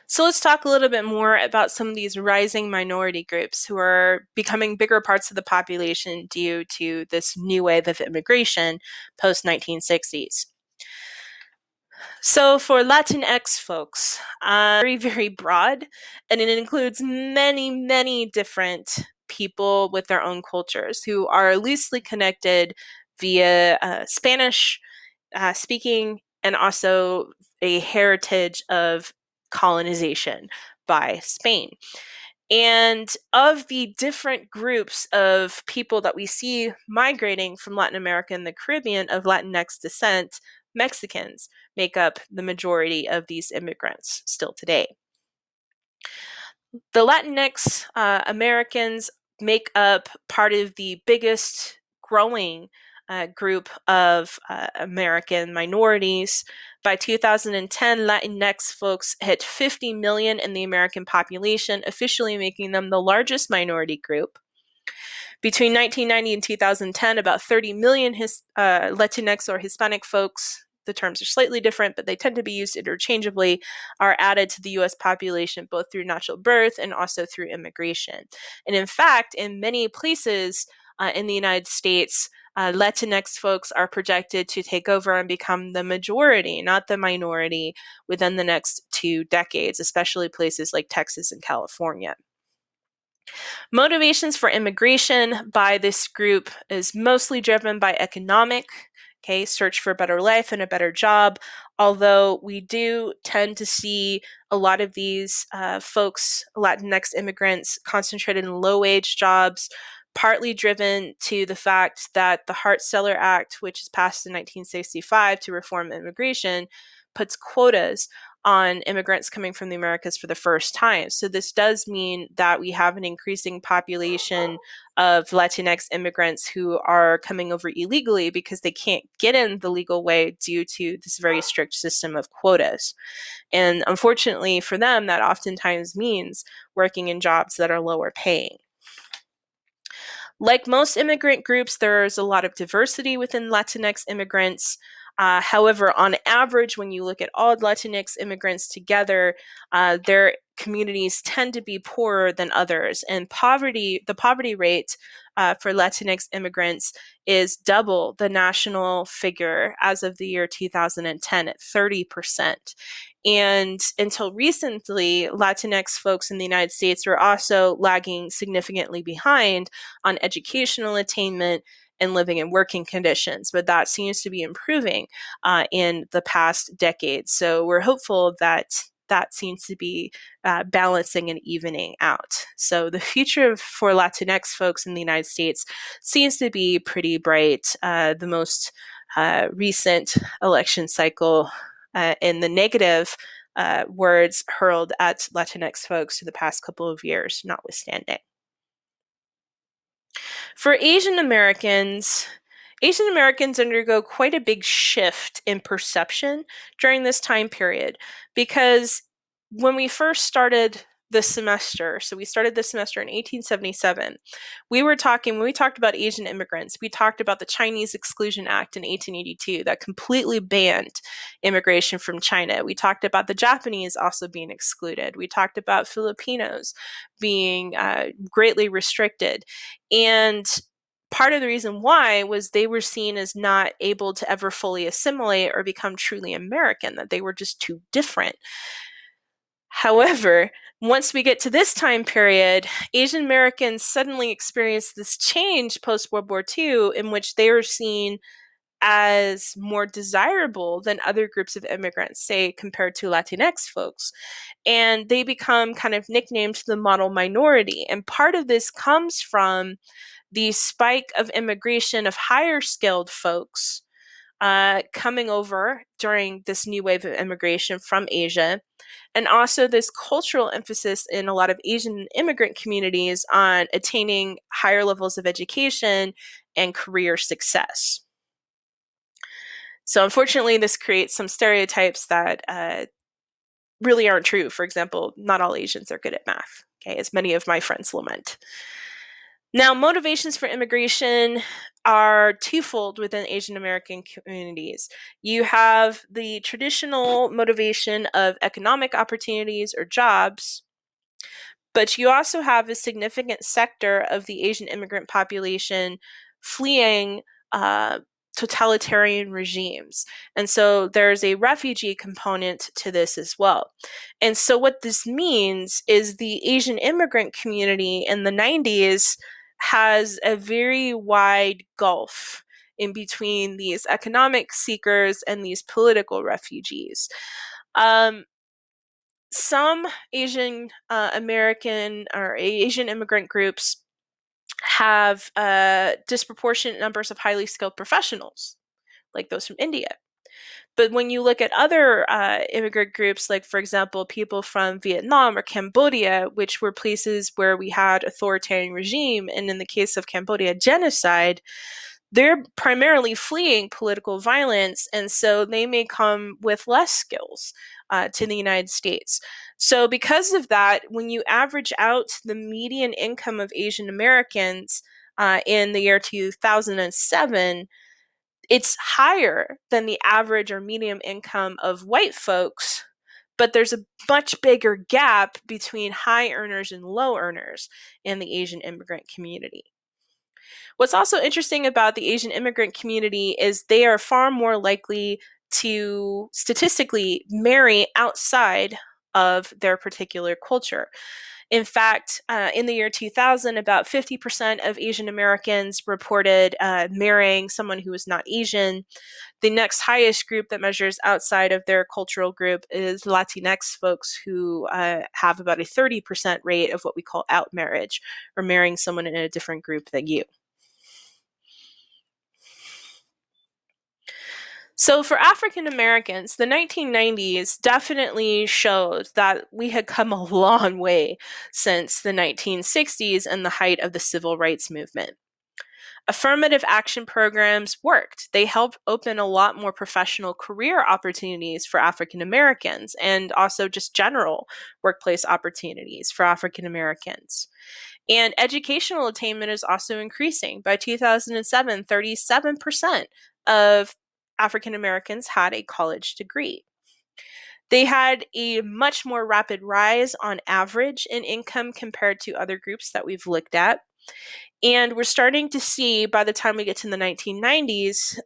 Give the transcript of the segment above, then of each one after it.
So let's talk a little bit more about some of these rising minority groups who are becoming bigger parts of the population due to this new wave of immigration post 1960s. So for Latinx folks, very, very broad, and it includes many, many different people with their own cultures who are loosely connected via Spanish speaking and also a heritage of colonization by Spain. And of the different groups of people that we see migrating from Latin America and the Caribbean of Latinx descent, Mexicans make up the majority of these immigrants still today. The Latinx Americans make up part of the biggest growing group of American minorities. By 2010, Latinx folks hit 50 million in the American population, officially making them the largest minority group. Between 1990 and 2010, about 30 million Latinx or Hispanic folks, the terms are slightly different, but they tend to be used interchangeably, are added to the US population both through natural birth and also through immigration. And in fact, in many places in the United States, Latinx folks are projected to take over and become the majority, not the minority, within the next 2 decades, especially places like Texas and California. Motivations for immigration by this group is mostly driven by economic, okay, search for a better life and a better job. Although we do tend to see a lot of these folks, Latinx immigrants, concentrated in low wage jobs, partly driven to the fact that the Hart-Celler Act, which was passed in 1965 to reform immigration, puts quotas on immigrants coming from the Americas for the first time. So this does mean that we have an increasing population of Latinx immigrants who are coming over illegally because they can't get in the legal way due to this very strict system of quotas. And unfortunately for them, that oftentimes means working in jobs that are lower paying. Like most immigrant groups, there's a lot of diversity within Latinx immigrants. However, on average, when you look at all Latinx immigrants together, their communities tend to be poorer than others, and the poverty rate for Latinx immigrants is double the national figure as of the year 2010 at 30%. And until recently, Latinx folks in the United States are also lagging significantly behind on educational attainment and living and working conditions, but that seems to be improving in the past decade. So we're hopeful that that seems to be balancing and evening out. So the future for Latinx folks in the United States seems to be pretty bright. The most recent election cycle in the negative words hurled at Latinx folks for the past couple of years, notwithstanding. For Asian Americans undergo quite a big shift in perception during this time period because when we first started the semester, so we started the semester in 1877, when we talked about Asian immigrants, we talked about the Chinese Exclusion Act in 1882 that completely banned immigration from China. We talked about the Japanese also being excluded. We talked about Filipinos being greatly restricted. And part of the reason why was they were seen as not able to ever fully assimilate or become truly American, that they were just too different. However, once we get to this time period, Asian Americans suddenly experience this change post World War II in which they are seen as more desirable than other groups of immigrants, say, compared to Latinx folks. And they become kind of nicknamed the model minority. And part of this comes from the spike of immigration of higher skilled folks coming over during this new wave of immigration from Asia, and also this cultural emphasis in a lot of Asian immigrant communities on attaining higher levels of education and career success. So, unfortunately, this creates some stereotypes that really aren't true. For example, not all Asians are good at math, okay, as many of my friends lament. Now, motivations for immigration are twofold within Asian American communities. You have the traditional motivation of economic opportunities or jobs, but you also have a significant sector of the Asian immigrant population fleeing uh, totalitarian regimes. And so there's a refugee component to this as well. And so what this means is the Asian immigrant community in the 90s has a very wide gulf in between these economic seekers and these political refugees. Um, some Asian American or Asian immigrant groups have disproportionate numbers of highly skilled professionals, like those from India. But when you look at other immigrant groups, like, for example, people from Vietnam or Cambodia, which were places where we had authoritarian regime, and in the case of Cambodia, genocide, they're primarily fleeing political violence, and so they may come with less skills to the United States. So, because of that, when you average out the median income of Asian Americans in the year 2007, it's higher than the average or median income of white folks, but there's a much bigger gap between high earners and low earners in the Asian immigrant community. What's also interesting about the Asian immigrant community is they are far more likely to statistically marry outside of their particular culture. In fact, in the year 2000, about 50% of Asian Americans reported marrying someone who was not Asian. The next highest group that measures outside of their cultural group is Latinx folks, who have about a 30% rate of what we call out marriage, or marrying someone in a different group than you. So, for African Americans, the 1990s definitely showed that we had come a long way since the 1960s and the height of the civil rights movement. Affirmative action programs worked. They helped open a lot more professional career opportunities for African Americans, and also just general workplace opportunities for African Americans. And educational attainment is also increasing. By 2007, 37% of African Americans had a college degree. They had a much more rapid rise on average in income compared to other groups that we've looked at. And we're starting to see, by the time we get to the 1990s,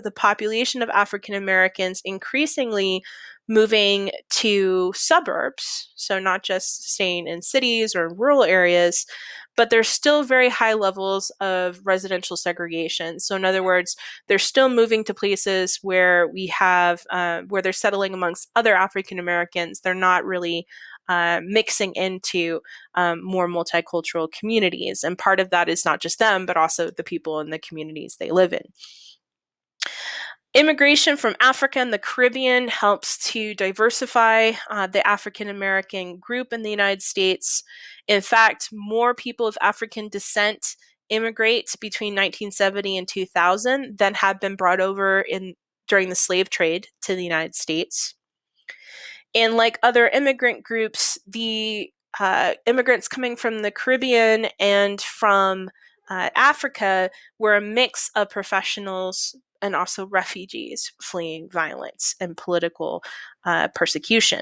the population of African Americans increasingly moving to suburbs. So, not just staying in cities or rural areas, but there's still very high levels of residential segregation. So, in other words, they're still moving to places where we have, where they're settling amongst other African Americans. They're not really mixing into more multicultural communities. And part of that is not just them, but also the people in the communities they live in. Immigration from Africa and the Caribbean helps to diversify the African American group in the United States. In fact, more people of African descent immigrate between 1970 and 2000 than have been brought over during the slave trade to the United States. And like other immigrant groups, the immigrants coming from the Caribbean and from Africa were a mix of professionals and also refugees fleeing violence and political persecution.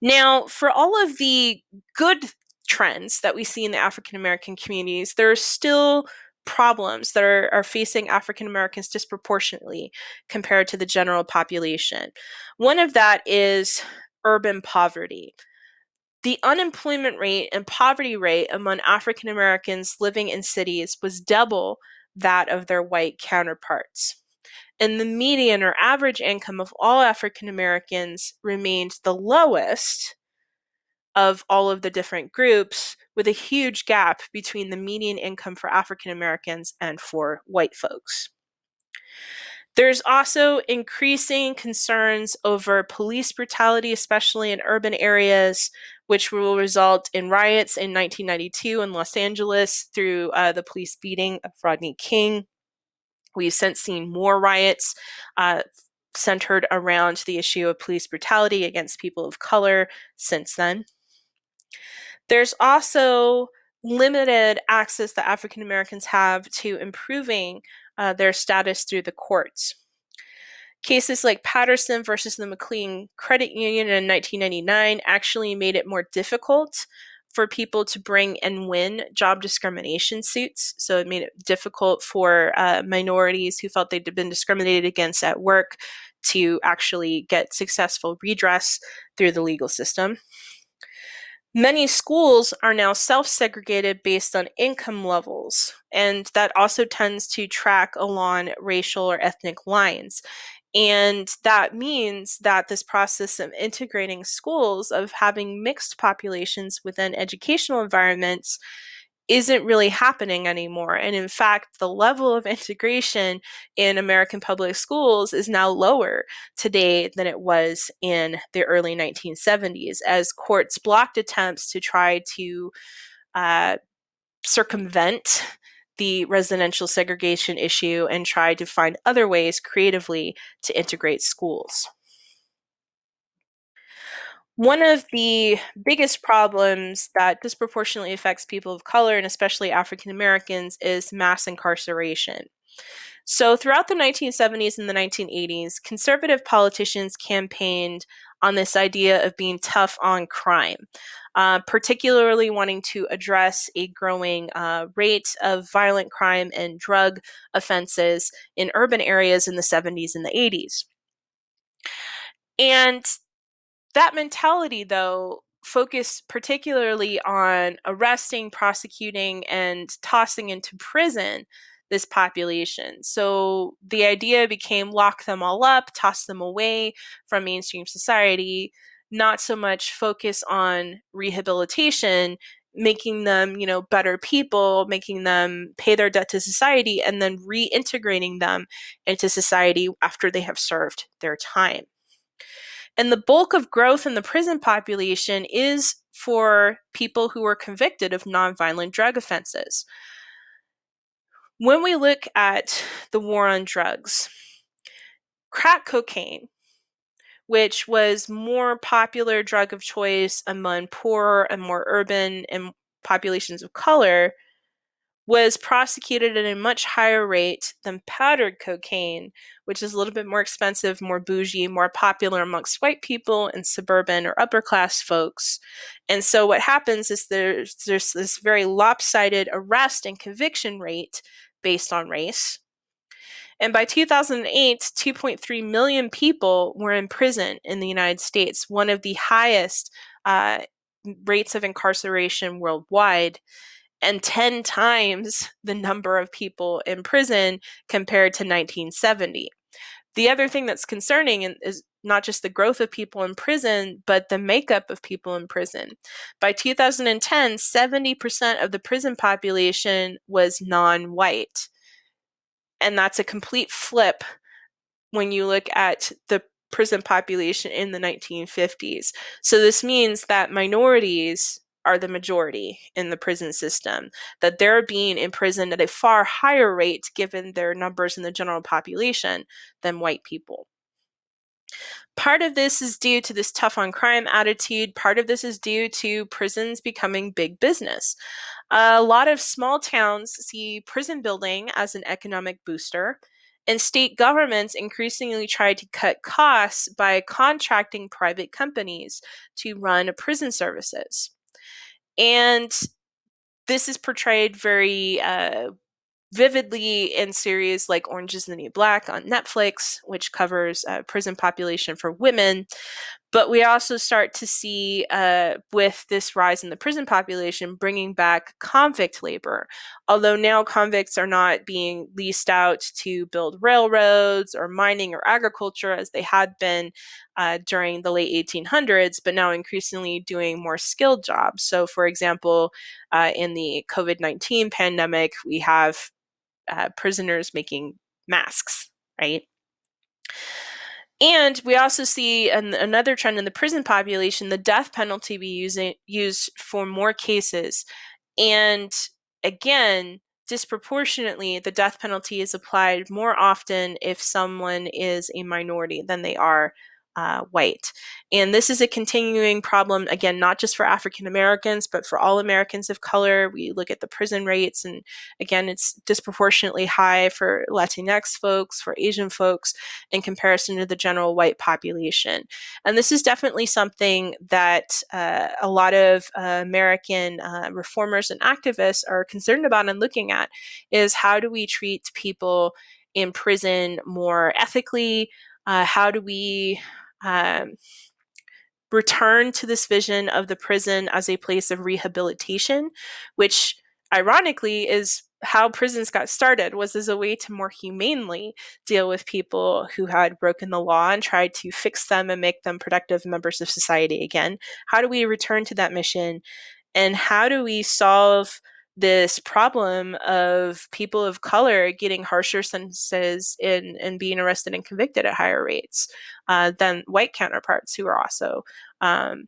Now, for all of the good trends that we see in the African American communities, there are still problems that are facing African Americans disproportionately compared to the general population. One of that is urban poverty. The unemployment rate and poverty rate among African Americans living in cities was double that of their white counterparts. And the median or average income of all African Americans remained the lowest of all of the different groups, with a huge gap between the median income for African Americans and for white folks. There's also increasing concerns over police brutality, especially in urban areas, which will result in riots in 1992 in Los Angeles through the police beating of Rodney King. We've since seen more riots centered around the issue of police brutality against people of color since then. There's also limited access that African Americans have to improving their status through the courts. Cases like Patterson versus the McLean Credit Union in 1999 actually made it more difficult for people to bring and win job discrimination suits. So it made it difficult for minorities who felt they'd been discriminated against at work to actually get successful redress through the legal system. Many schools are now self-segregated based on income levels, and that also tends to track along racial or ethnic lines. And that means that this process of integrating schools, of having mixed populations within educational environments, isn't really happening anymore. And in fact, the level of integration in American public schools is now lower today than it was in the early 1970s, as courts blocked attempts to try to uh, circumvent the residential segregation issue and try to find other ways creatively to integrate schools. One of the biggest problems that disproportionately affects people of color, and especially African Americans, is mass incarceration. So, throughout the 1970s and the 1980s, conservative politicians campaigned on this idea of being tough on crime, particularly wanting to address a growing rate of violent crime and drug offenses in urban areas in the 70s and the 80s. And that mentality, though, focused particularly on arresting, prosecuting, and tossing into prison this population. So the idea became lock them all up, toss them away from mainstream society, not so much focus on rehabilitation, making them, better people, making them pay their debt to society, and then reintegrating them into society after they have served their time. And the bulk of growth in the prison population is for people who were convicted of nonviolent drug offenses. When we look at the war on drugs, crack cocaine, which was more popular drug of choice among poorer and more urban and populations of color, was prosecuted at a much higher rate than powdered cocaine, which is a little bit more expensive, more bougie, more popular amongst white people and suburban or upper class folks. And so what happens is there's this very lopsided arrest and conviction rate based on race. And by 2008, 2.3 million people were in prison in the United States, one of the highest rates of incarceration worldwide, and 10 times the number of people in prison compared to 1970. The other thing that's concerning is not just the growth of people in prison, but the makeup of people in prison. By 2010, 70% of the prison population was non-white. And that's a complete flip when you look at the prison population in the 1950s. So this means that minorities are the majority in the prison system, that they're being imprisoned at a far higher rate given their numbers in the general population than white people. Part of this is due to this tough on crime attitude. Part of this is due to prisons becoming big business. A lot of small towns see prison building as an economic booster, and state governments increasingly try to cut costs by contracting private companies to run prison services. And this is portrayed very vividly in series like Orange is the New Black on Netflix, which covers prison population for women. But we also start to see, with this rise in the prison population, bringing back convict labor. Although now convicts are not being leased out to build railroads or mining or agriculture as they had been during the late 1800s, but now increasingly doing more skilled jobs. So, for example, in the COVID-19 pandemic, we have prisoners making masks, right? And we also see another trend in the prison population, the death penalty be used for more cases. And again, disproportionately, the death penalty is applied more often if someone is a minority than they are white. And this is a continuing problem, again, not just for African Americans, but for all Americans of color. We look at the prison rates, and again, it's disproportionately high for Latinx folks, for Asian folks, in comparison to the general white population. And this is definitely something that a lot of American reformers and activists are concerned about and looking at, is how do we treat people in prison more ethically? How do we um, return to this vision of the prison as a place of rehabilitation, which ironically is how prisons got started, was as a way to more humanely deal with people who had broken the law and tried to fix them and make them productive members of society again. How do we return to that mission? And how do we solve this problem of people of color getting harsher sentences and being arrested and convicted at higher rates than white counterparts who are also um,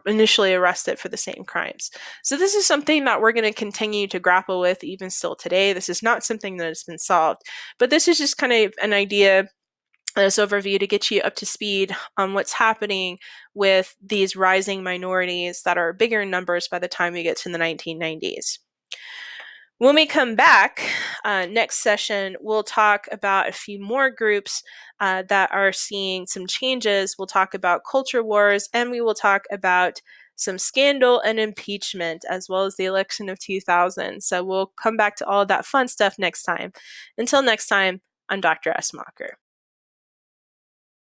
initially arrested for the same crimes? So this is something that we're going to continue to grapple with even still today. This is not something that has been solved, but this is just kind of an idea, this overview, to get you up to speed on what's happening with these rising minorities that are bigger in numbers by the time we get to the 1990s. When we come back next session, we'll talk about a few more groups that are seeing some changes. We'll talk about culture wars, and we will talk about some scandal and impeachment, as well as the election of 2000. So we'll come back to all of that fun stuff next time. Until next time, I'm Dr. Esmacher.